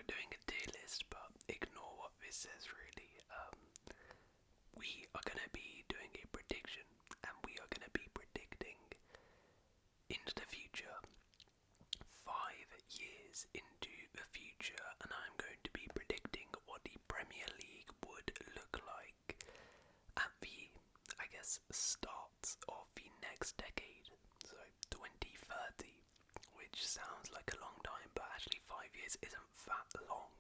doing a tier list, but ignore what this says really. We are going to be doing a prediction, and we are going to be predicting into the future, 5 years into the future, and I'm going to be predicting what the Premier League would look like at the, I guess, start of the next decade, so 2030, which sounds like a long time, but actually 5 years isn't that long.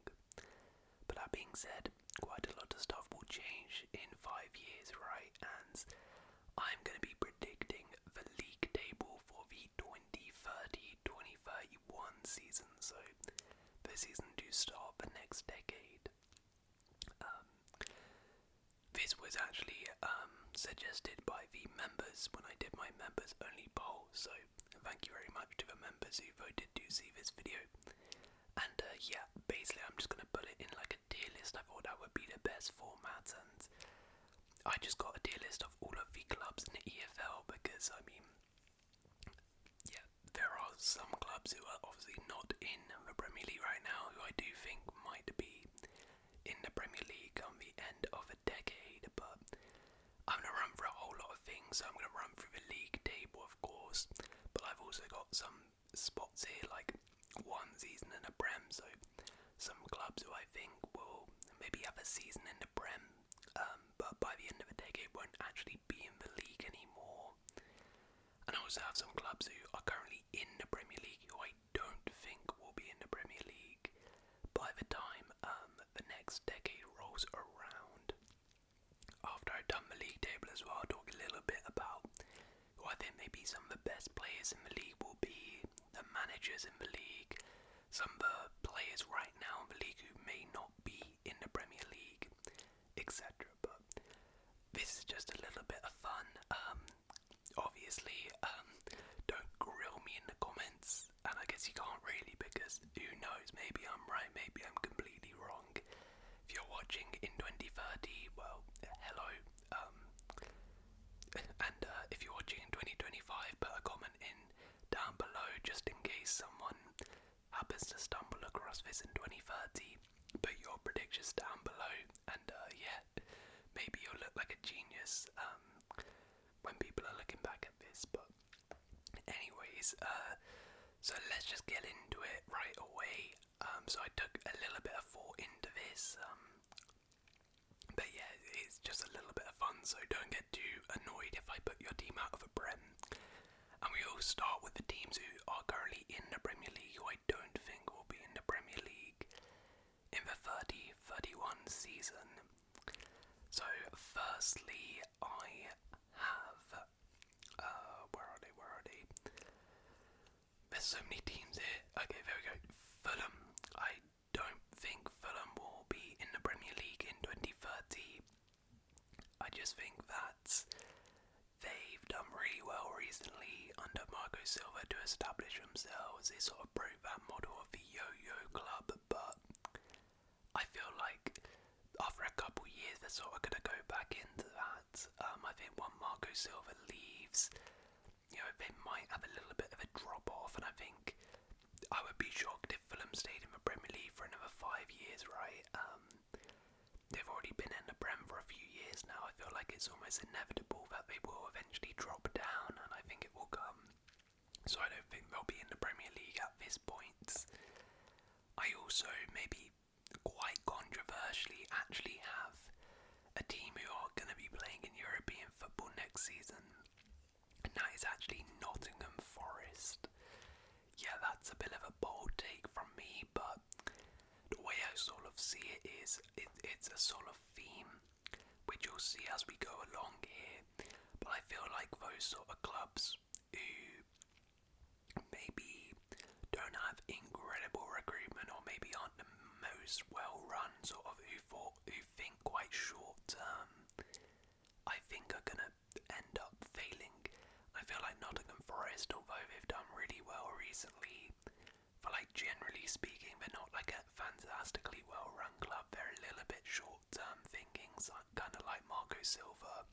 But that being said, quite a lot of stuff will change in 5 years, right? And I'm going to be predicting the league table for the 2030-2031 season, so the season to start the next decade. This was actually suggested by the members when I did my members only poll, so thank you very much to the members who voted to see this video. And yeah, basically I'm just going to put it in like a tier list. I thought that would be the best format, and I just got a tier list of all of the clubs in the EFL because, I mean, yeah, there are some clubs who are obviously not in the Premier League right now who I do think might be in the Premier League come the end of a decade, but I'm going to run through a whole lot of things. So I'm going to run through the league table, of course, but I've also got some spots here, like one season in the Prem, so some clubs who I think will maybe have a season in the Prem, but by the end of the decade won't actually be in the league anymore. And I also have some clubs who are currently in the Premier League who I don't think will be in the Premier League by the time the next decade rolls around. After I've done the league table as well, I'll talk a little bit about who I think maybe some of the best players in the league will be, the managers in the league, some of the players right now in the league who may not be in the Premier League, etc. But this is just a little bit of fun. Obviously, don't grill me in the comments, and I guess you can't really, because who knows, maybe I'm right, maybe I'm completely wrong. If you're watching in 2030, well, hello, and if you're watching in 2025, put a comment in down below just in case someone happens to stumble across this in 2030. Put your predictions down below, and yeah, maybe you'll look like a genius when people are looking back at this. But anyways, so let's just get into it right away. So I took a little bit of thought into this, but yeah, it's just a little bit of fun, so don't get too annoyed if I put your team out of a Prem. And we all start with the teams who are currently in the Premier League, who I don't think will be in the Premier League in the 30-31 season. So firstly, I have, where are they? There's so many teams here. Okay, there we go. Fulham. I don't think Fulham will be in the Premier League in 2030. I just think that they've done really well recently under Marco Silva to establish themselves. They sort of broke that model of the yo-yo club, but I feel like after a couple years they're sort of going to go back into that. I think when Marco Silva leaves, you know, they might have a little bit of a drop off, and I think I would be shocked if Fulham stayed in the Premier League for another 5 years, right? They've already been in the Prem for a few years now. I feel like it's almost inevitable that they will eventually drop down, and I think it will come. So I don't think they'll be in the Premier League at this point. I also, maybe quite controversially, actually have a team who are going to be playing in European football next season, and that is actually Nottingham Forest. Yeah, that's a bit of a bold take from me, but the way I sort of see it is, it's a sort of theme, which you'll see as we go along here, but I feel like those sort of clubs who maybe don't have incredible recruitment, or maybe aren't the most well run, sort of who think quite short term, I think are gonna end up failing. I feel like Nottingham Forest, although they've done really well recently, but like generally speaking, they're not like a fantastically well run club. They're a little bit short term thinking, so kind of like Marco Silva.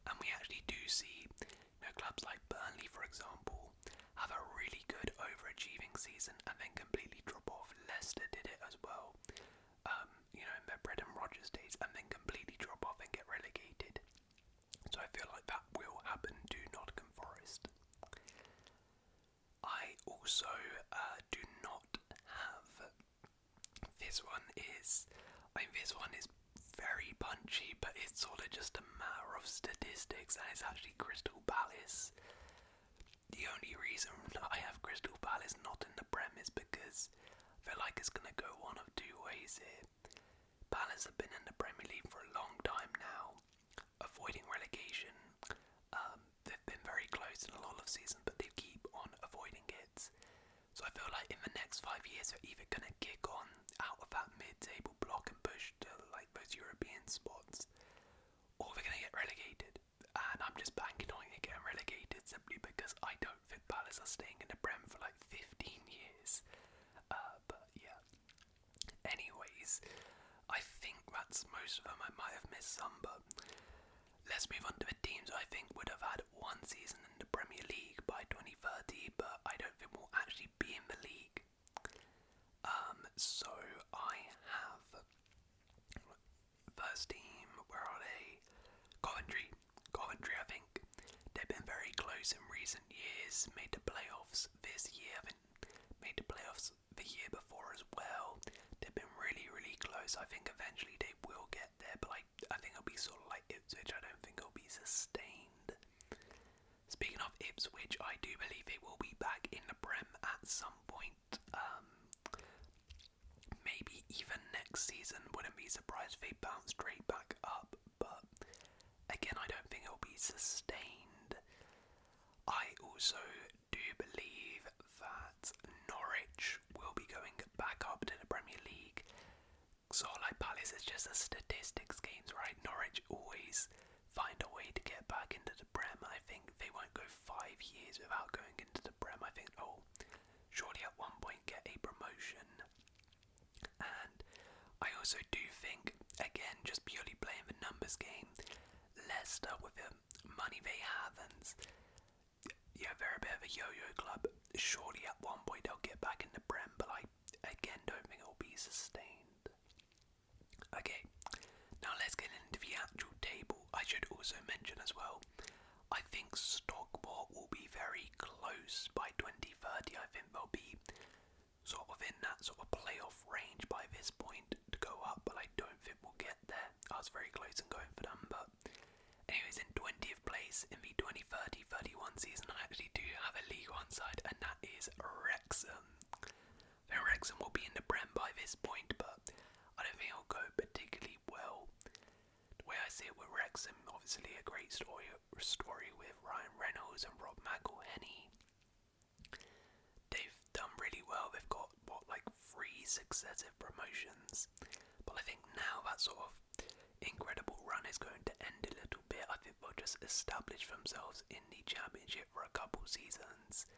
And we actually do see, you know, clubs like Burnley, for example, have a really good overachieving season and then completely drop off. Leicester Leicester did it as well, in their Brendan Rodgers days, and then completely drop off and get relegated. So I feel like that will happen to Nottingham Forest. I also do not have. This one is. This one is very punchy, but it's sort of just a matter of statistics, and it's actually Crystal Palace. The only reason I have Crystal Palace not in the Prem is because I feel like it's going to go one of two ways here. Palace have been in the Premier League for a long time now, avoiding relegation. They've been very close in a lot of seasons, but they keep on avoiding it. So I feel like in the next 5 years they're either going to kick on out of that mid-table block and push to like those European spots, or they're going to get relegated. And I'm just banking on it getting relegated simply because I don't think Palace are staying in the Prem for like 15 years. But yeah. Anyways, I think that's most of them. I might have missed some, but let's move on to the teams I think would have had one season in the Premier League by 2030, but I don't think will actually be in the league. So I have first team, where are they? Coventry. Coventry, I think they've been very close in recent years, made the playoffs this year, made the playoffs the year before as well. They've been really, really close. I think eventually they will get there, but I think it'll be sort of like Ipswich. I don't think it'll be sustained. Speaking of Ipswich, I do believe they will be back in the Prem at some point. Maybe even next season. Wouldn't be surprised if they bounce straight back up, but again, I don't think it'll be sustained. I also do believe that Norwich will be going back up to the Premier League. So like Palace is just a statistics games, right? Norwich always find a way to get back into the Prem. I think they won't go 5 years without going into the Prem. I think surely at one point get a promotion. And I also do think, again, just purely playing the numbers game, Leicester with the money they have, and they're a bit of a yo-yo club. Surely at one point they'll get back in the Prem, but I again don't think it'll be sustained. Okay, now let's get into the actual table. I should also mention as well, I think Stockport will be very close by 2030. I think they'll be sort of in that sort of playoff range by this point to go up, but I don't think we'll get there. I was very close in going for them, but anyways, in 20th place in the 2030-31 season, I actually do have a League One side, and that is Wrexham. Then Wrexham will be in the Prem by this point, but I don't think it'll go particularly well. The way I see it with Wrexham, obviously a great story with Ryan Reynolds and Rob McElhenney. They've done really well. They've got, 3 successive promotions. But I think now that sort of incredible run is going to end a little bit. I think they'll just establish themselves in the Championship for a couple seasons,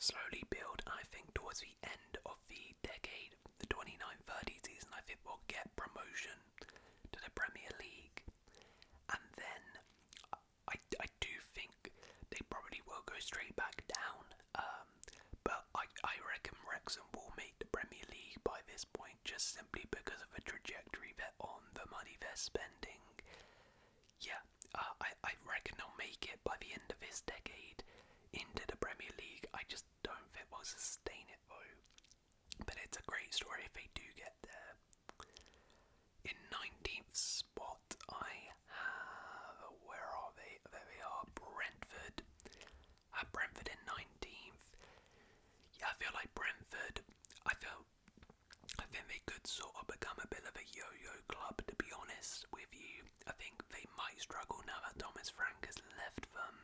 slowly build, and I think towards the end of the decade, the 29-30 season, I think we'll get promotion to the Premier League. And then I do think they probably will go straight back down. But I reckon Wrexham will make the Premier League by this point, just simply because of the trajectory they're on, the money they're spending. Yeah, I reckon they'll make it by the end of this decade into the Premier League. I just don't think they'll sustain it though. But it's a great story if they do get there. In 19th spot, I have, where are they? There they are, Brentford. I have Brentford in 19th. Yeah, I feel like Brentford, I think they could sort of become a bit of a yo-yo club, to be honest with you. I think they might struggle now that Thomas Frank has left them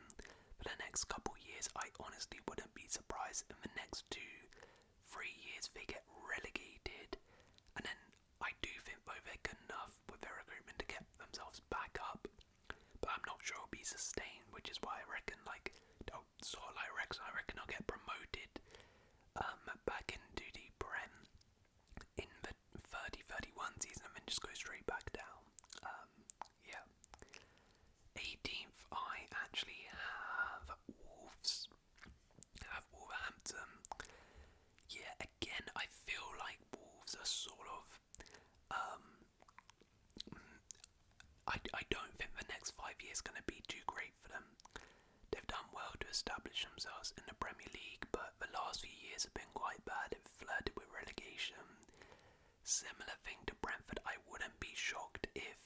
for the next couple years. I honestly wouldn't be surprised in the next 2-3 years they get relegated. And then I do think though they're good enough with their recruitment to get themselves back up. But I'm not sure it'll be sustained, which is why I reckon sort of like Wrexham, I reckon I'll get promoted back into the Prem in the 30-31 season and then just go straight back down. Yeah. 18th, I actually have Wolves. I have Wolverhampton. Yeah, again, I feel like Wolves I don't think the next 5 years going to be too great for them. They've done well to establish themselves in the Premier League, but the last few years have been quite bad. They've flirted with relegation. Similar thing to Brentford. I wouldn't be shocked if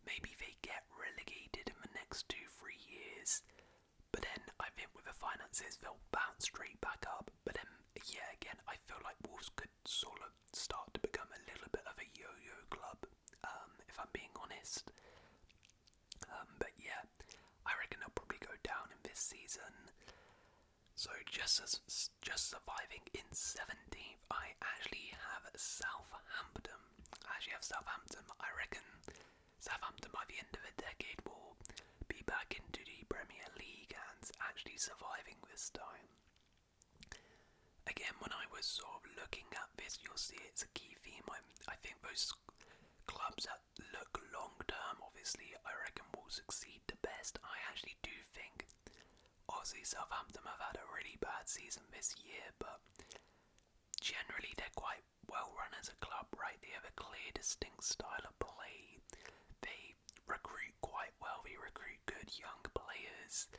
maybe they get relegated in the next 2-3 years. But then I think with the finances they'll bounce straight back up. But then yeah, again, I feel like Wolves could sort of start to become a little bit of a yo-yo club, if I'm being honest. But yeah, I reckon they'll probably go down in this season. So just surviving in 17th, I actually have Southampton. I reckon Southampton by the end of the decade will be back into the Premier League and actually surviving this time. Again, when I was sort of looking at this, you'll see it's a key theme. I think those clubs that look long term, obviously, I reckon will succeed the best. I actually do think, obviously, Southampton have had a really bad season this year, but generally they're quite well run as a club, right? They have a clear, distinct style of play. They recruit quite well. They recruit good young players.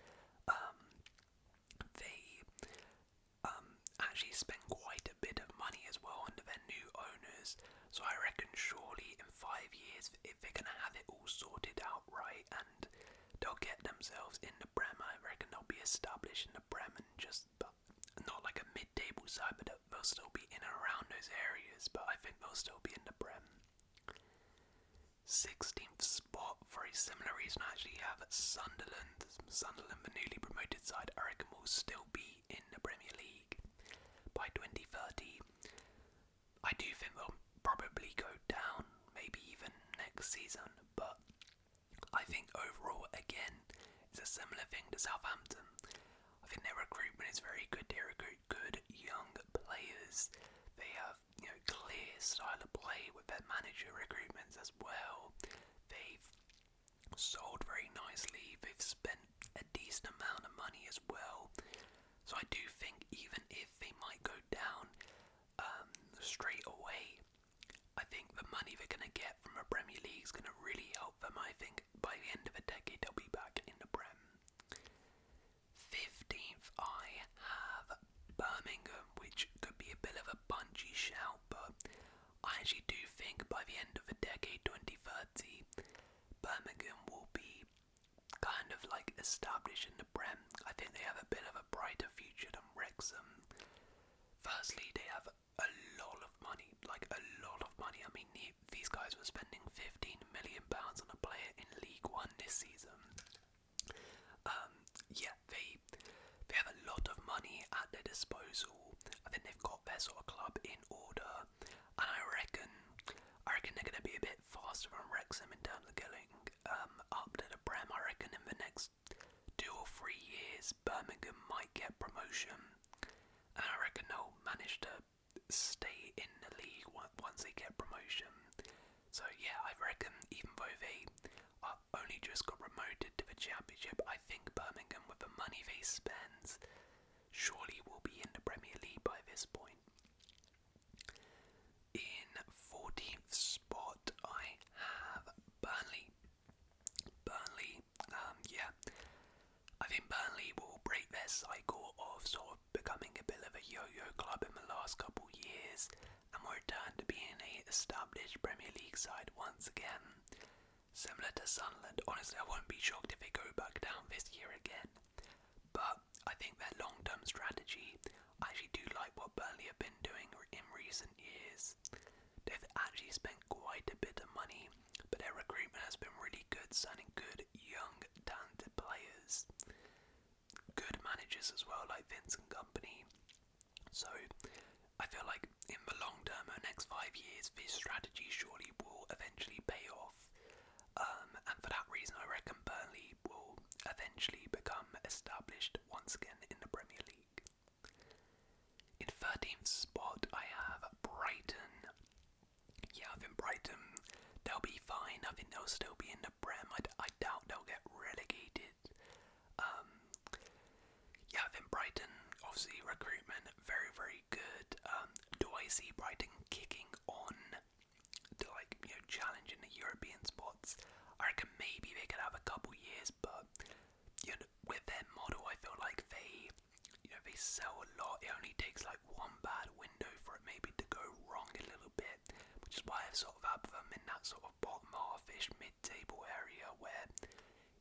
They actually spend quite a bit of money as well under their new owners. So I reckon surely in 5 years, if they're going to have it all sorted out right and they'll get themselves in the Prem, I reckon they'll be established in the Prem and just not like a mid-table side, but they'll still be in and around those areas. But I think they'll still be in the Prem. 16th spot for a similar reason. I actually have Sunderland. Sunderland, the newly promoted side, I reckon will still be in the Premier League by 2030. I do think they'll probably go down, maybe even next season, but I think overall, again, it's a similar thing to Southampton. I think their recruitment is very good. They recruit good young players. They have, clear style of play with their manager recruitments as well. They've sold very nicely. They've spent a decent amount of money as well. So I do think even if they might go down straight away, I think the money they're going to get from a Premier League is going to really help them. I think by the end of the decade they'll be back in the Prem. 15th, I have Birmingham, which could be a bit of a punchy shout, but I actually do think by the end of the decade, 2030, Birmingham will be kind of like established in the Prem. I think they have a bit of a brighter future than Wrexham. Firstly, they have a lot of money, like a lot of money. I mean, these guys were spending £15 million on a player in League One this season. Yeah, they have a lot of money at their disposal. I think they've got their sort of club in order, and I reckon they're going to be a bit faster than Wrexham in terms of going up to the Prem. I reckon in the next 2 or 3 years, Birmingham might get promotion, and I reckon they'll manage to stay in the league once they get promotion. So yeah, I reckon even though they only just got promoted to the Championship, I think Birmingham, with the money they spend, surely will be in the Premier League by this point. In 14th spot, I have Burnley. Yeah, I think Burnley will break their cycle of sort of becoming a bit of a yo-yo club in the last couple years and will return to being a established Premier League side once again. Similar to Sunderland, honestly I won't be shocked if they go back down this year again. But I think their long-term strategy, I actually do like what Burnley have been doing in recent years. They've actually spent quite a bit of money, but their recruitment has been really good, signing good, young, talented players. Good managers as well, like Vincent Kompany. So I feel like in the long term, the next 5 years, this strategy surely will eventually pay off. And for that reason, I reckon Burnley will eventually become established once again in the Premier League. In 13th spot, I have Brighton. Yeah, I think Brighton, they'll be fine. I think they'll still be in the Prem. I doubt they'll get relegated. Yeah, I think Brighton, obviously recruitment, very, very good. Do I see Brighton kicking on to challenge in the European spots? I reckon maybe they could have a couple years, but you know, with their model, I feel like they sell a lot. It only takes like one bad window for it maybe to go wrong a little bit, which is why I've sort of had them in that sort of bottom half-ish mid-table area where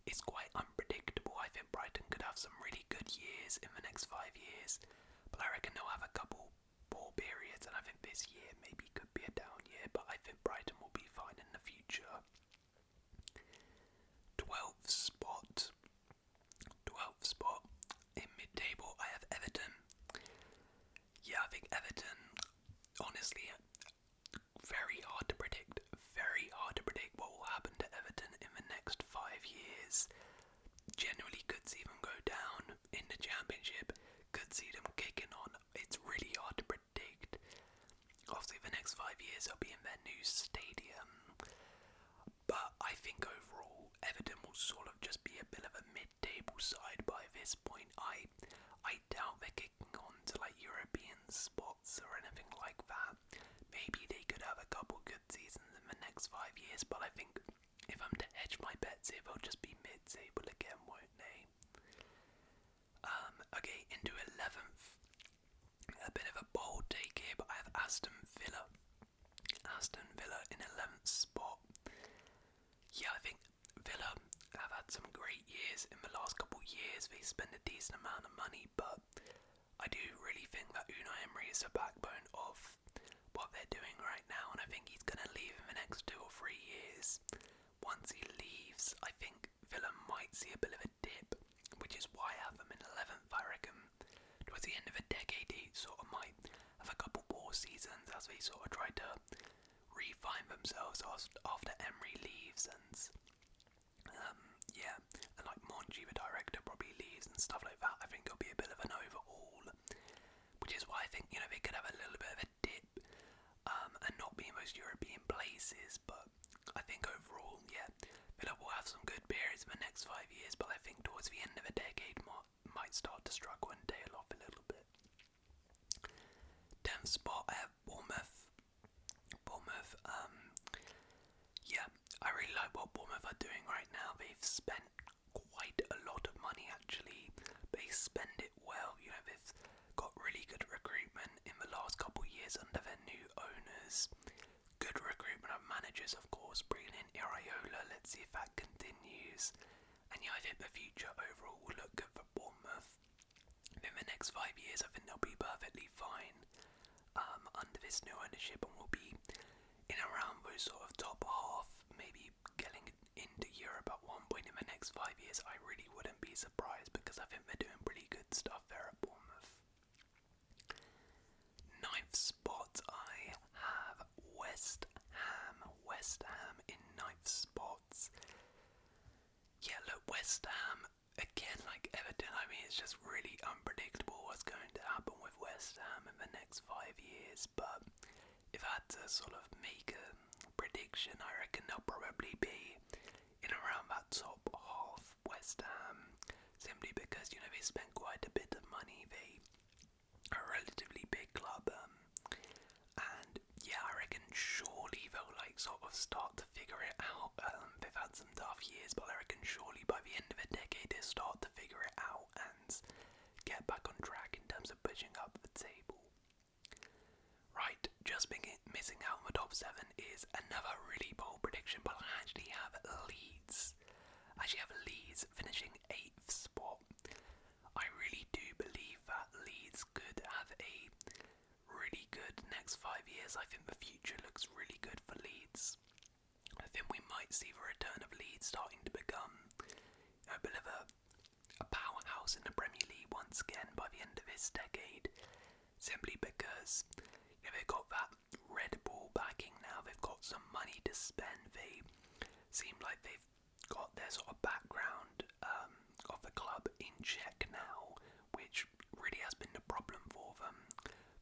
it's quite unpredictable. I think Brighton could have some really good years in the next 5 years, but I reckon they'll have a couple poor periods, and I think this year maybe could be a down year, but I think Brighton will be fine in the future. 12th spot. 12th spot in mid-table, I have Everton. Yeah, I think Everton, honestly, very hard to predict. Very hard to predict what will happen to Everton in the next 5 years. Generally could see them go down in the Championship, could see them kicking on. It's really hard to predict. Obviously, the next 5 years they'll be in their new stadium. But I think overall, Everton will sort of just be a bit of a mid-table side by this point. I doubt they're kicking on to like European spots or anything like that. Maybe they could have a couple good seasons in the next 5 years, but I think if I'm to hedge my bets here, they'll just be mid-table again, won't they? Okay, into 11th. A bit of a bold take here, but I have Aston Villa. Aston Villa in 11th spot. Yeah, I think Villa have had some great years in the last couple of years. They spend a decent amount of money, but I do really think that Unai Emery is the backbone of what they're doing right now, and I think he's going to leave in the next 2 or 3 years. Once he leaves, I think Villa might see a bit of a dip, which is why I have them in 11th. I reckon towards the end of the decade, he sort of might have a couple poor seasons as they sort of try to refine themselves after Emery leaves, and and like Monchi, the director, probably leaves and stuff like that. I think it'll be a bit of an overhaul, which is why I think they could have a little bit of a dip, and not be in most European places. But I think overall, Villa will have some good periods in the next 5 years, but I think towards the end of the decade might start to struggle and tail off a little bit. 10th spot, I have Bournemouth. I really like what Bournemouth are doing right now. They've spent quite a lot of money actually. They spend it well. They've got really good recruitment in the last couple of years under their new owners. Good recruitment of managers, of course, bringing in Iraola. Let's see if that continues. And I think the future overall will look good for Bournemouth. In the next 5 years, I think they'll be perfectly fine under this new ownership, and will be in around those sort of top half, maybe getting into Europe at one point in the next 5 years. I really wouldn't be surprised, because I think they're doing pretty good stuff there at Bournemouth. 9th spot, I have West Ham. West Ham in 9th spots. Yeah, look, West Ham, again, like Everton, I mean, it's just really unpredictable what's going to happen with West Ham in the next 5 years, but if I had to sort of make a prediction, I reckon they'll probably be in around that top half, West Ham, simply because, they spend quite a bit of money. They are a relatively big club, and I reckon surely they'll sort of start to figure it out. They've had some tough years, but I reckon surely by the end of the decade they'll start to figure it out and get back on track in terms of pushing up the table. Right, just missing out on the top 7 is another really bold prediction, but I actually have Leeds. Finishing 8th spot. I really do believe that Leeds could have a really good next 5 years. I think the future looks really good for Leeds. I think we might see the return of Leeds starting to become a bit of a powerhouse in the Premier League once again by the end of this decade, simply because they've got that Red Bull backing now. They've got some money to spend. They seem like they've got their sort of background of the club in check now, which really has been the problem for them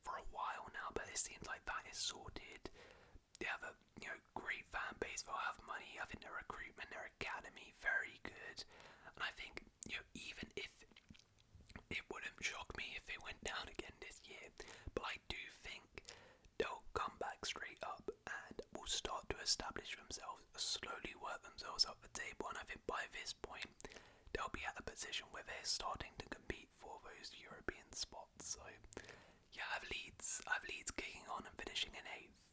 for a while now, but it seems like that is sorted. They have a great fan base. They'll have money. I think their recruitment, their academy, very good. And I think even if it wouldn't shock me if they went down again this year, but I do think they'll come back straight up and will start to establish themselves, slowly work themselves up the table, and I think by this point they'll be at a position where they're starting to compete for those European spots. So yeah, I have Leeds kicking on and finishing in 8th.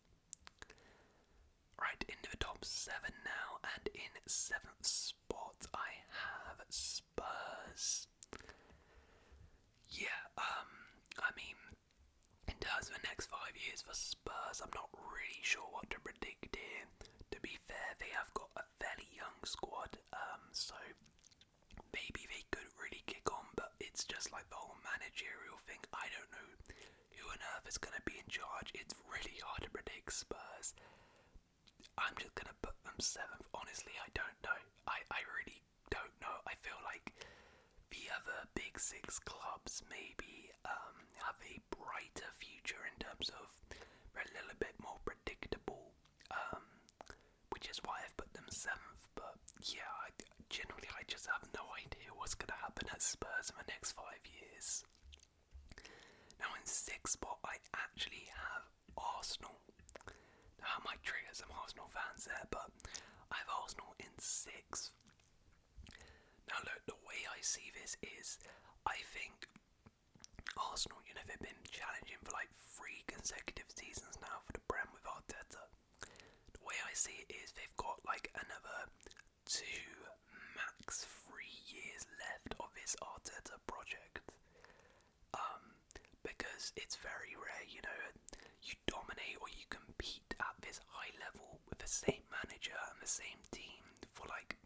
Right, into the top 7 now, and in 7th spot I have Spurs. Yeah, I mean, in terms of the next 5 years for Spurs, I'm not really sure what to predict here. To be fair, they have got a fairly young squad, so maybe they could really kick on, but it's just like the whole managerial thing. I don't know who on earth is going to be in charge. It's really hard to predict Spurs. I'm just going to put them 7th. Honestly, I don't know. I really don't know. I feel like the other big 6 clubs maybe have a brighter future in terms of they're a little bit more predictable, which is why I've put them 7th. But yeah, generally I just have no idea what's going to happen at Spurs in the next 5 years. Now in 6th spot I actually have Arsenal. Now I might trigger some Arsenal fans there, but I have Arsenal in 6th. Now look, the way I see this is, I think Arsenal, they've been challenging for like 3 consecutive seasons now for the Prem with Arteta. The way I see it is they've got like another 2, max 3 years left of this Arteta project. Because it's very rare, you dominate or you compete at this high level with the same manager and the same team for like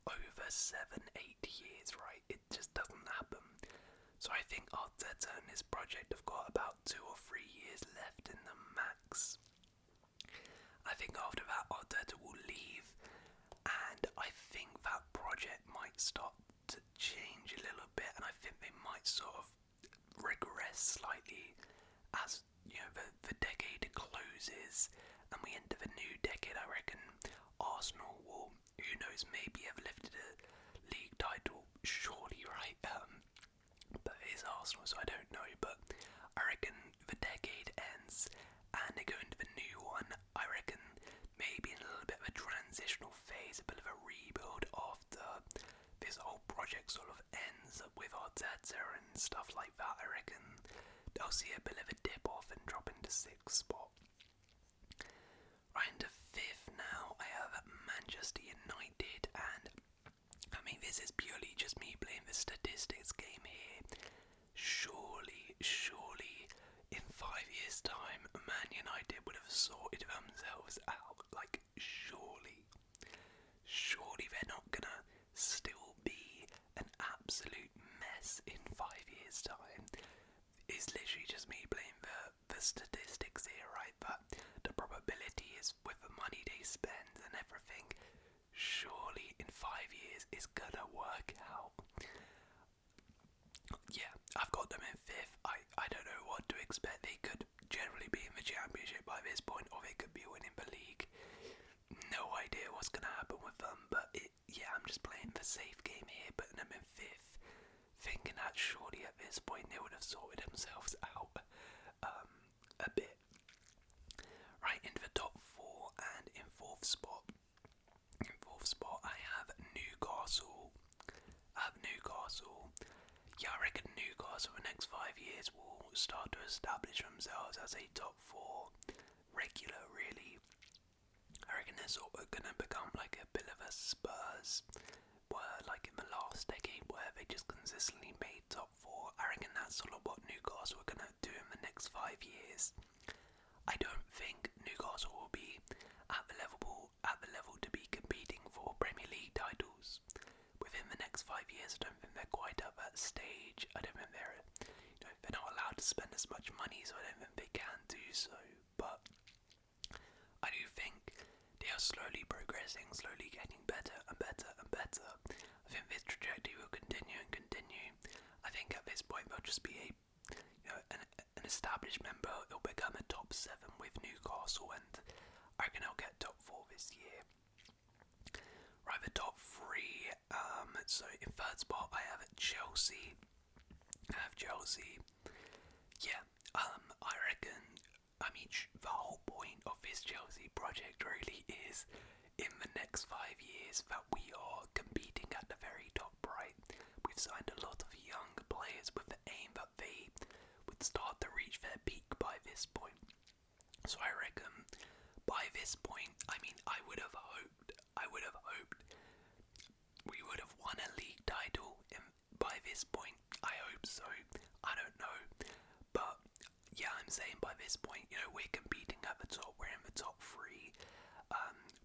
over 7-8 years, right? It just doesn't happen. So I think Arteta and his project have got about 2 or 3 years left in the max. I think after that Arteta will leave, and I think that project might start to change a little bit, and I think they might sort of regress slightly as the decade closes and we enter the new decade. I reckon Arsenal will, who knows, maybe have lifted a league title, surely, right? But it is Arsenal, so I don't know. But I reckon the decade ends and they go into the new one. I reckon maybe in a little bit of a transitional phase, a bit of a rebuild after this whole project sort of ends with Arteta and stuff like that. I reckon they'll see a bit of a dip off and drop into 6th spot. Right into 5th now, I have Manchester United, and I mean, this is purely just me playing the statistics game here. Surely, in 5 years' time, Man United would have sorted themselves out. Like, surely they're not gonna still be an absolute mess in 5 years' time. It's literally just me playing the statistics here, right? But the probability is with the money they spend and everything, surely in 5 years it's gonna work out. Yeah, I've got them in 5th. I don't know what to expect. They could generally be in the championship by this point, or they could be winning the league. No idea what's gonna happen with them, but I'm just playing the safe game here, putting them in 5th, thinking that surely at this point they would have sorted themselves out a bit. Right into the top 4, and in 4th spot. In 4th spot I have Newcastle. Yeah, I reckon Newcastle in the next 5 years will start to establish themselves as a top 4 regular, really. I reckon they're sort of going to become like a bit of a Spurs, were like in the last decade where they just consistently made top 4. I reckon that's sort of what Newcastle are going to do in the next 5 years. I don't think Newcastle will be at the level to be competing for Premier League titles within the next 5 years. I don't think they're quite at that stage. I don't think they're not allowed to spend as much money, so I don't think they can do so. But I do think they are slowly progressing, slowly getting better and better and better. I think this trajectory will continue and continue. I think at this point they'll just be an established member. They'll become a top 7 with Newcastle, and I reckon they'll get top 4 this year. Right, the top 3. So in 3rd spot I have Chelsea. Yeah, I reckon. I mean, the whole point of this Chelsea project really is is in the next 5 years that we are competing at the very top, right? We've signed a lot of young players with the aim that they would start to reach their peak by this point. So I reckon by this point, I mean, I would have hoped we would have won a league title by this point. I hope so. I don't know. But yeah, I'm saying by this point, we're competing at the top. We're in the top three.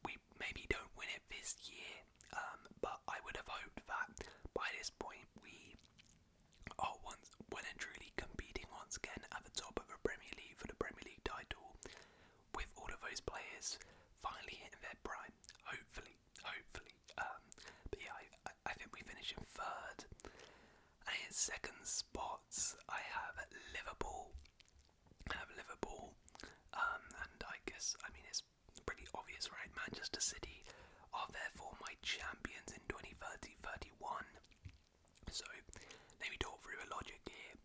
We maybe don't win it this year, but I would have hoped that by this point we are well and truly competing once again at the top of the Premier League for the Premier League title, with all of those players finally hitting their prime. Hopefully. But yeah, I think we finish in third. And in second spots, I have Liverpool. And I guess, it's pretty obvious, right? Manchester City are therefore my champions in 2030-31. So, let me talk through the logic here.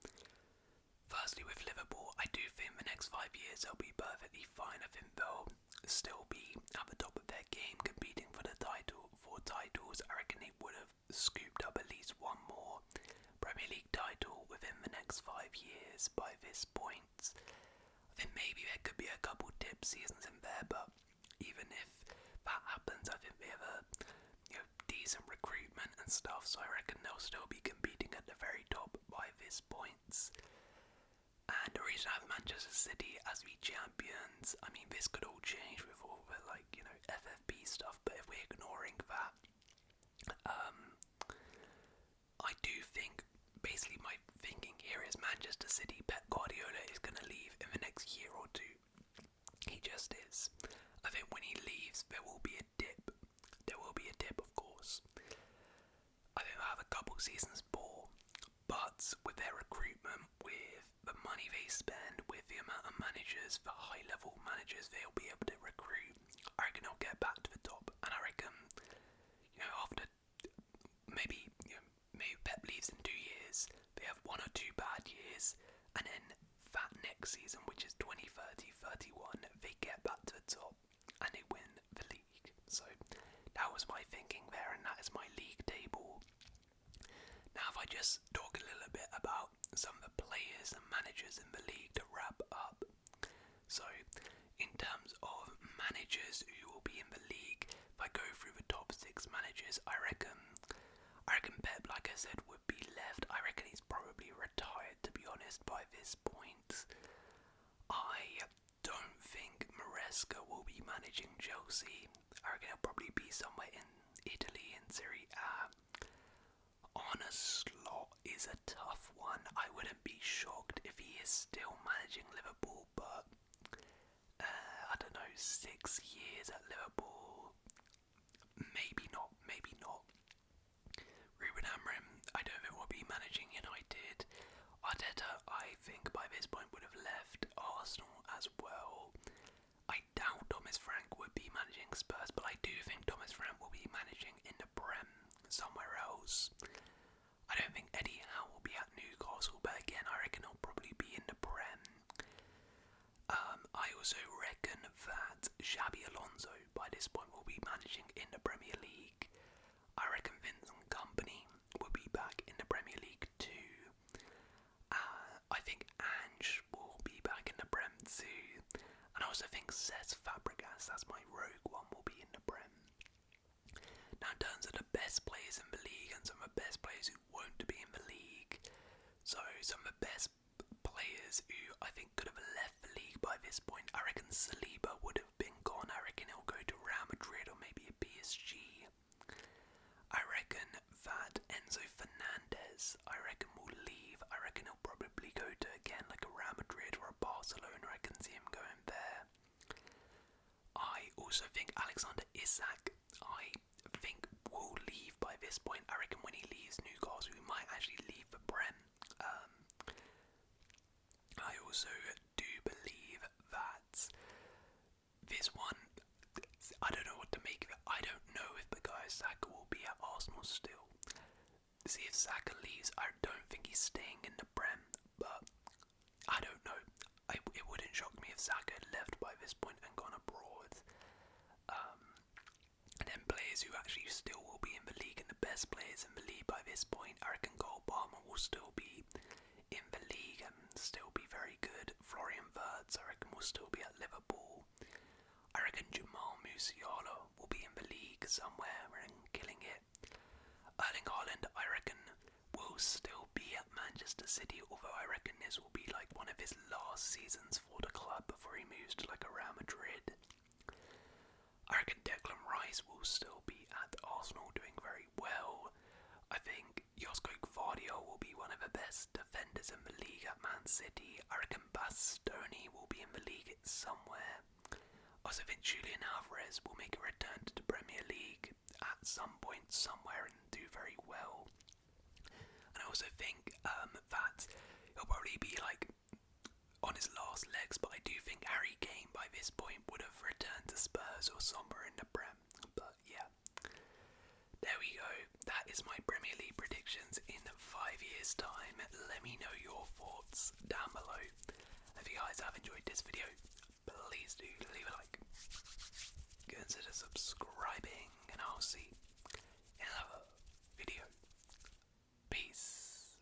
Firstly, with Liverpool, I do think the next 5 years they'll be perfectly fine. I think they'll still be at the top of their game, competing for the title, for titles. I reckon they would have scooped up at least one more Premier League title within the next 5 years by this point. I think maybe there could be a couple dip seasons in there, but even if that happens, I think they have a decent recruitment and stuff, so I reckon they'll still be competing at the very top by this point. And the reason I have Manchester City as the champions, this could all change with all the FFP stuff, but if we're ignoring that, I do think, basically my thinking here is Manchester City, Pep Guardiola is going to leave in the next year or two. He just is. I think when he leaves, there will be a dip. There will be a dip, of course. I think they'll have a couple seasons poor, but with their recruitment, with the money they spend, with the amount of managers, the high-level managers they'll be able to recruit, I reckon they'll get back to the top. And I reckon, after maybe Pep leaves in 2 years, they have 1 or 2 bad years, and then that next season, which is 2030-31, they get back to the top and they win the league. So that was my thinking there, and that is my league table. Now if I just talk a little bit about some of the players and managers in the league to wrap up. So in terms of managers who will be in the league, if I go through the top 6 managers, I reckon Pep, like I said, would be left. I reckon he's probably retired, to be honest, by this point. I don't think Maresca will be managing Chelsea. I reckon he'll probably be somewhere in Italy in Serie A. On a slot is a tough one. I wouldn't be shocked if he is still managing Liverpool, but I don't know, 6 years at Liverpool, maybe not. Ruben Amorim, I don't think will be managing United. Arteta, I think by this point would have left Arsenal as well. I doubt Thomas Frank would be managing Spurs, but I do think Thomas Frank will be managing in the Prem somewhere else. I don't think Eddie Howe will be at Newcastle, but again, I reckon he'll probably be in the Prem. I also reckon that Xabi Alonso by this point will be managing in the Premier League. I reckon Vincent Kompany will be back in the Premier League too. I think Ange will be back in the Prem too. And I also think Cesc Fabregas, that's my rogue one, will be in the Prem. Now in terms of the best players in the league and some of the best players who won't be in the league, so some of the best players who I think could have left the league by this point, I reckon Saliba would have been gone. I reckon he'll go to Real Madrid or maybe a PSG. I reckon that Enzo Fernandez, will leave. I reckon he'll probably go to, again, like a Real Madrid or a Barcelona. I can see him going there. I also think Alexander Isak, I think will leave by this point. I reckon when he leaves Newcastle, he might actually leave the Prem. I also do believe that this one, I don't know what to make of it. I don't know if Bukayo Saka will be at Arsenal still. See, if Saka leaves, I don't think he's staying in the Prem, but I don't know. It wouldn't shock me if Saka had left by this point and gone abroad. players who actually still will be in the league, and the best players in the league by this point, I reckon Cole Palmer will still be in the league and still be very good. Florian Wirtz, I reckon, will still be at Liverpool. I reckon Jamal Musiala will be in the league somewhere and killing it. Erling Haaland, I reckon, will still be at Manchester City, although I reckon this will be like one of his last seasons for the club before he moves to like a Real Madrid. I reckon Declan Rice will still be at Arsenal doing very well. I think Josko Gvardiol will be one of the best defenders in the league at Man City. I reckon Bastoni will be in the league somewhere. I also think Julian Alvarez will make a return to the Premier League at some point somewhere and do very well. And I also think that he'll probably be like on his last legs, but I do think Harry Kane by this point would have returned to Spurs or somewhere in the Prem. But yeah, there we go. That is my Premier League predictions in 5 years' time. Let me know your thoughts down below. If you guys have enjoyed this video, please do leave a like, consider subscribing, and I'll see